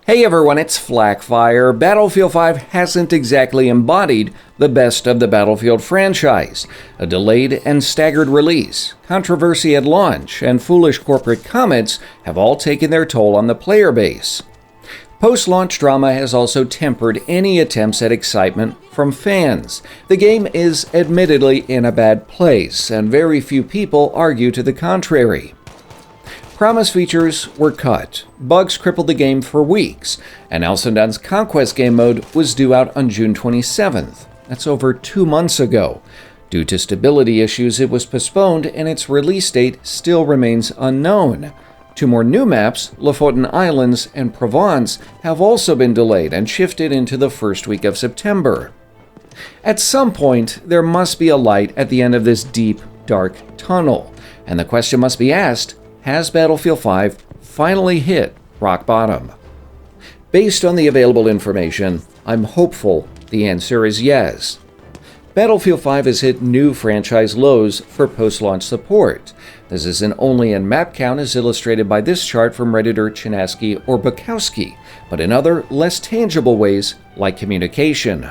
Hey everyone, it's Flak. Battlefield 5 hasn't exactly embodied the best of the Battlefield franchise. A delayed and staggered release, controversy at launch, and foolish corporate comments have all taken their toll on the player base. Post-launch drama has also tempered any attempts at excitement from fans. The game is admittedly in a bad place, and very few people argue to the contrary. Promised features were cut, bugs crippled the game for weeks, and Elgato Conquest game mode was due out on June 27th. That's over 2 months ago. Due to stability issues, it was postponed, and its release date still remains unknown. 2 more new maps, Lofoten Islands and Provence, have also been delayed and shifted into the first week of September. At some point, there must be a light at the end of this deep, dark tunnel, and the question must be asked, has Battlefield 5 finally hit rock bottom? Based on the available information, I'm hopeful the answer is yes. Battlefield 5 has hit new franchise lows for post-launch support. This isn't only in map count as illustrated by this chart from Redditor Chinaski or Bukowski, but in other, less tangible ways like communication.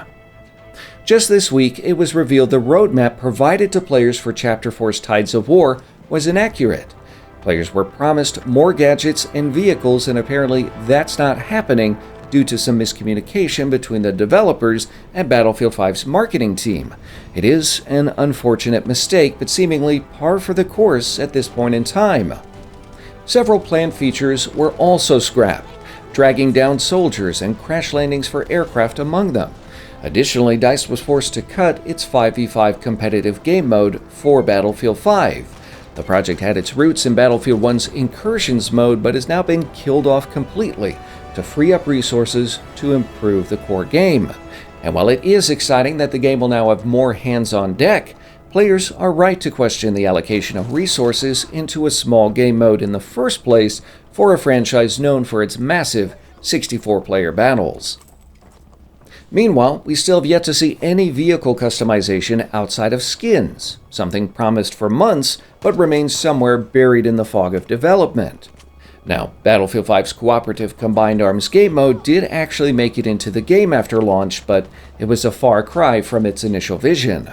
Just this week, it was revealed the roadmap provided to players for Chapter 4's Tides of War was inaccurate. Players were promised more gadgets and vehicles, and apparently that's not happening due to some miscommunication between the developers and Battlefield 5's marketing team. It is an unfortunate mistake, but seemingly par for the course at this point in time. Several planned features were also scrapped, dragging down soldiers and crash landings for aircraft among them. Additionally, DICE was forced to cut its 5v5 competitive game mode for Battlefield 5. The project had its roots in Battlefield 1's Incursions mode, but has now been killed off completely to free up resources to improve the core game. And while it is exciting that the game will now have more hands on deck, players are right to question the allocation of resources into a small game mode in the first place for a franchise known for its massive 64-player battles. Meanwhile, we still have yet to see any vehicle customization outside of skins, something promised for months but remains somewhere buried in the fog of development. Now, Battlefield 5's cooperative combined arms game mode did actually make it into the game after launch, but it was a far cry from its initial vision.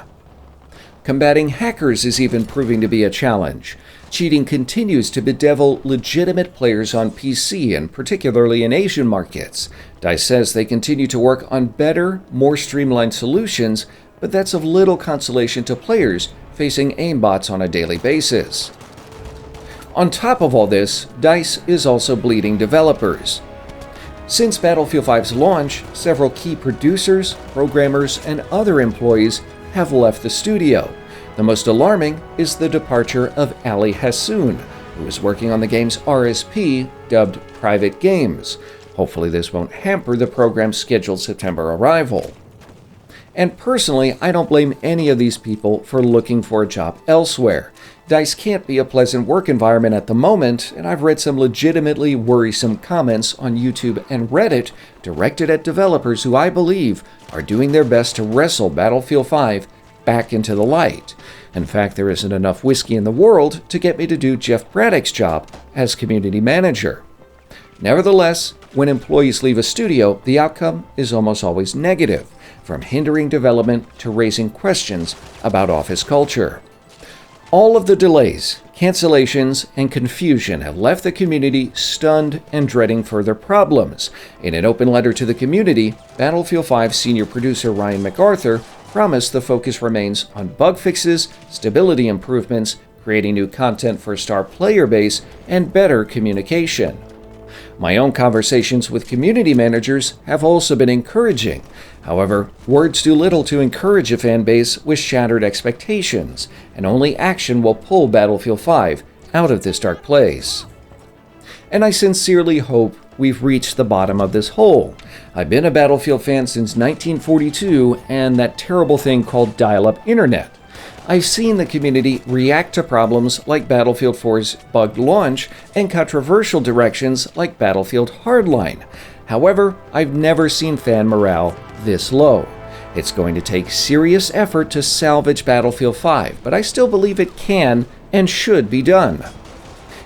Combating hackers is even proving to be a challenge. Cheating continues to bedevil legitimate players on PC, and particularly in Asian markets. DICE says they continue to work on better, more streamlined solutions, but that's of little consolation to players facing aimbots on a daily basis. On top of all this, DICE is also bleeding developers. Since Battlefield 5's launch, several key producers, programmers, and other employees have left the studio. The most alarming is the departure of Ali Hassoun, who is working on the game's RSP, dubbed Private Games. Hopefully this won't hamper the program's scheduled September arrival. And personally, I don't blame any of these people for looking for a job elsewhere. DICE can't be a pleasant work environment at the moment, and I've read some legitimately worrisome comments on YouTube and Reddit directed at developers who I believe are doing their best to wrestle Battlefield 5 back into the light. In fact, there isn't enough whiskey in the world to get me to do Jeff Braddock's job as community manager. Nevertheless, when employees leave a studio, the outcome is almost always negative, from hindering development to raising questions about office culture. All of the delays, cancellations, and confusion have left the community stunned and dreading further problems. In an open letter to the community, Battlefield 5 senior producer Ryan MacArthur promised the focus remains on bug fixes, stability improvements, creating new content for star player base, and better communication. My own conversations with community managers have also been encouraging. However, words do little to encourage a fan base with shattered expectations, and only action will pull Battlefield 5 out of this dark place. And I sincerely hope we've reached the bottom of this hole. I've been a Battlefield fan since 1942 and that terrible thing called dial-up internet. I've seen the community react to problems like Battlefield 4's bugged launch and controversial directions like Battlefield Hardline. However, I've never seen fan morale this low. It's going to take serious effort to salvage Battlefield 5, but I still believe it can and should be done.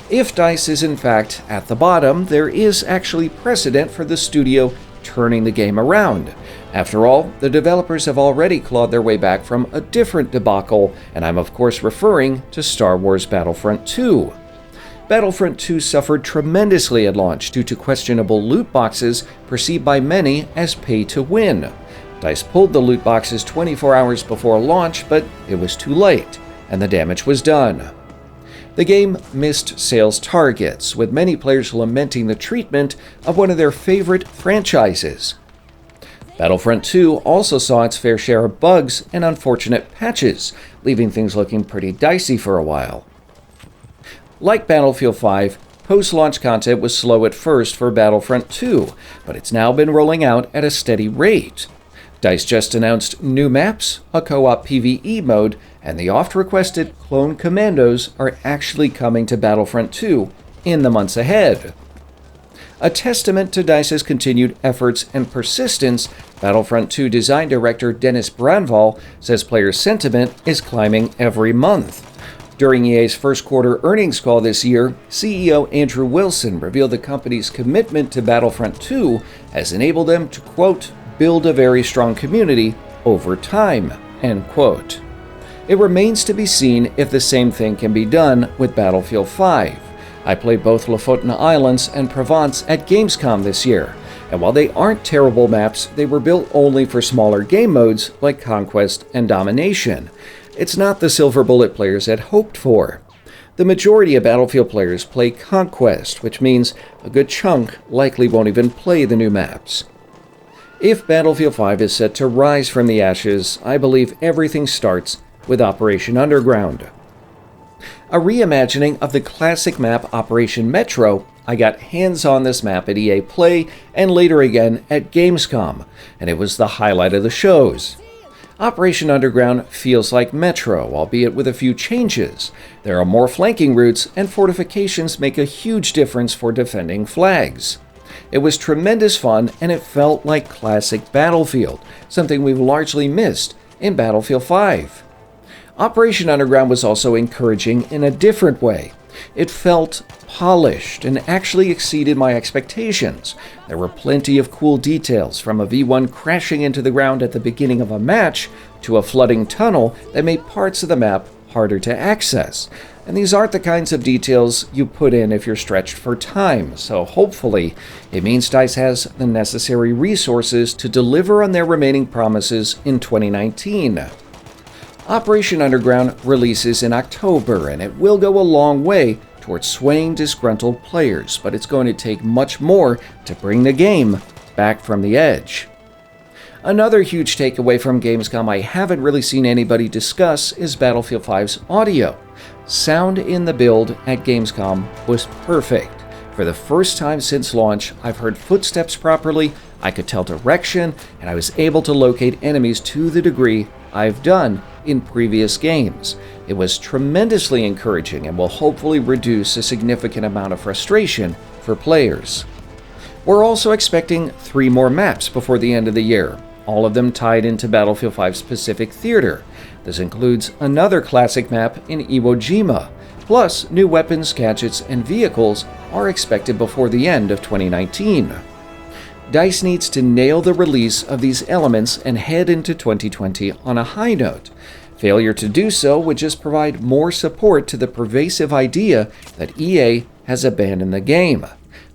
If DICE is in fact at the bottom, there is actually precedent for the studio turning the game around. After all, the developers have already clawed their way back from a different debacle, and I'm of course referring to Star Wars Battlefront 2. Battlefront 2 suffered tremendously at launch due to questionable loot boxes perceived by many as pay-to-win. DICE pulled the loot boxes 24 hours before launch, but it was too late, and the damage was done. The game missed sales targets, with many players lamenting the treatment of one of their favorite franchises. Battlefront 2 also saw its fair share of bugs and unfortunate patches, leaving things looking pretty dicey for a while. Like Battlefield 5, post-launch content was slow at first for Battlefront 2, but it's now been rolling out at a steady rate. DICE just announced new maps, a co-op PvE mode, and the oft-requested Clone Commandos are actually coming to Battlefront 2 in the months ahead. A testament to DICE's continued efforts and persistence, Battlefront 2 design director Dennis Branval says player sentiment is climbing every month. During EA's first quarter earnings call this year, CEO Andrew Wilson revealed the company's commitment to Battlefront 2 has enabled them to, quote, build a very strong community over time, end quote. It remains to be seen if the same thing can be done with Battlefield 5. I played both Lofoten Islands and Provence at Gamescom this year, and while they aren't terrible maps, they were built only for smaller game modes like Conquest and Domination. It's not the silver bullet players had hoped for. The majority of Battlefield players play Conquest, which means a good chunk likely won't even play the new maps. If Battlefield 5 is set to rise from the ashes, I believe everything starts with Operation Underground. A reimagining of the classic map Operation Metro, I got hands on this map at EA Play and later again at Gamescom, and it was the highlight of the shows. Operation Underground feels like Metro, albeit with a few changes. There are more flanking routes, and fortifications make a huge difference for defending flags. It was tremendous fun, and it felt like classic Battlefield, something we've largely missed in Battlefield 5. Operation Underground was also encouraging in a different way. It felt polished and actually exceeded my expectations. There were plenty of cool details, from a V1 crashing into the ground at the beginning of a match to a flooding tunnel that made parts of the map harder to access. And these aren't the kinds of details you put in if you're stretched for time, so hopefully it means DICE has the necessary resources to deliver on their remaining promises in 2019. Operation Underground releases in October, and it will go a long way towards swaying disgruntled players, but it's going to take much more to bring the game back from the edge. Another huge takeaway from Gamescom I haven't really seen anybody discuss is Battlefield 5's audio. Sound in the build at Gamescom was perfect. For the first time since launch, I've heard footsteps properly, I could tell direction, and I was able to locate enemies to the degree I've done in previous games. It was tremendously encouraging and will hopefully reduce a significant amount of frustration for players. We're also expecting 3 more maps before the end of the year, all of them tied into Battlefield 5's Pacific Theater. This includes another classic map in Iwo Jima, plus new weapons, gadgets, and vehicles are expected before the end of 2019. DICE needs to nail the release of these elements and head into 2020 on a high note. Failure to do so would just provide more support to the pervasive idea that EA has abandoned the game.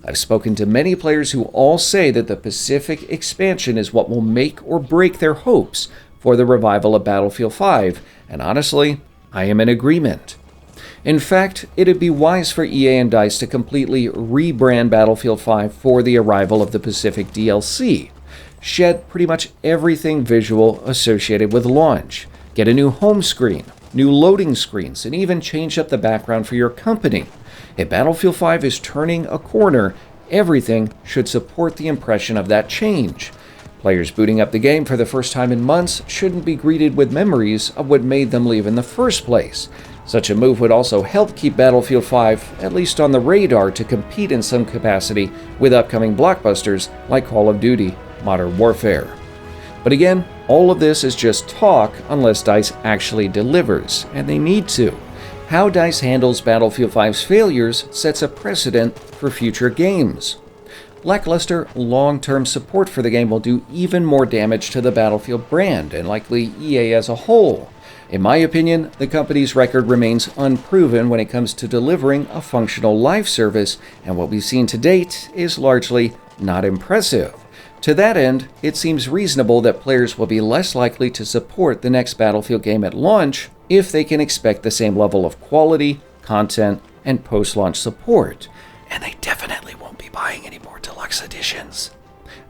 I've spoken to many players who all say that the Pacific expansion is what will make or break their hopes for the revival of Battlefield 5, and honestly, I am in agreement. In fact, it'd be wise for EA and DICE to completely rebrand Battlefield 5 for the arrival of the Pacific DLC. Shed pretty much everything visual associated with launch. Get a new home screen, new loading screens, and even change up the background for your company. If Battlefield 5 is turning a corner, everything should support the impression of that change. Players booting up the game for the first time in months shouldn't be greeted with memories of what made them leave in the first place. Such a move would also help keep Battlefield 5 at least on the radar to compete in some capacity with upcoming blockbusters like Call of Duty Modern Warfare. But again, all of this is just talk unless DICE actually delivers, and they need to. How DICE handles Battlefield 5's failures sets a precedent for future games. Lackluster long-term support for the game will do even more damage to the Battlefield brand and likely EA as a whole. In my opinion, the company's record remains unproven when it comes to delivering a functional live service, and what we've seen to date is largely not impressive. To that end, it seems reasonable that players will be less likely to support the next Battlefield game at launch if they can expect the same level of quality, content, and post-launch support. And they definitely won't be buying any more deluxe editions.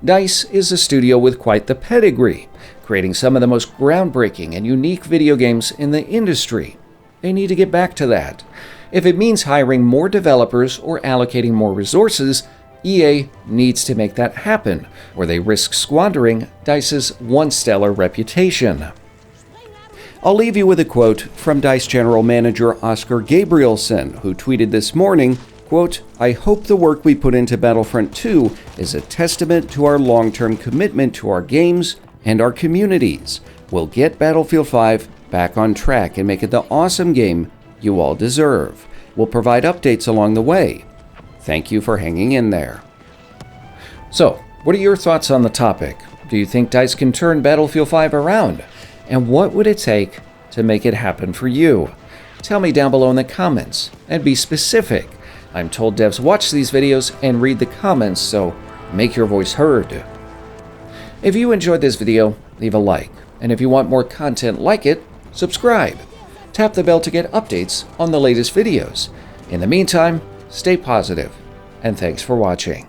DICE is a studio with quite the pedigree, creating some of the most groundbreaking and unique video games in the industry. They need to get back to that. If it means hiring more developers or allocating more resources, EA needs to make that happen, or they risk squandering DICE's once stellar reputation. I'll leave you with a quote from DICE General Manager Oscar Gabrielson, who tweeted this morning, quote, "I hope the work we put into Battlefront 2 is a testament to our long-term commitment to our games and our communities. We'll get Battlefield 5 back on track and make it the awesome game you all deserve. We'll provide updates along the way. Thank you for hanging in there." So, what are your thoughts on the topic? Do you think DICE can turn Battlefield 5 around? And what would it take to make it happen for you? Tell me down below in the comments, and be specific. I'm told devs watch these videos and read the comments, so make your voice heard. If you enjoyed this video, leave a like, and if you want more content like it, subscribe. Tap the bell to get updates on the latest videos. In the meantime, stay positive, and thanks for watching.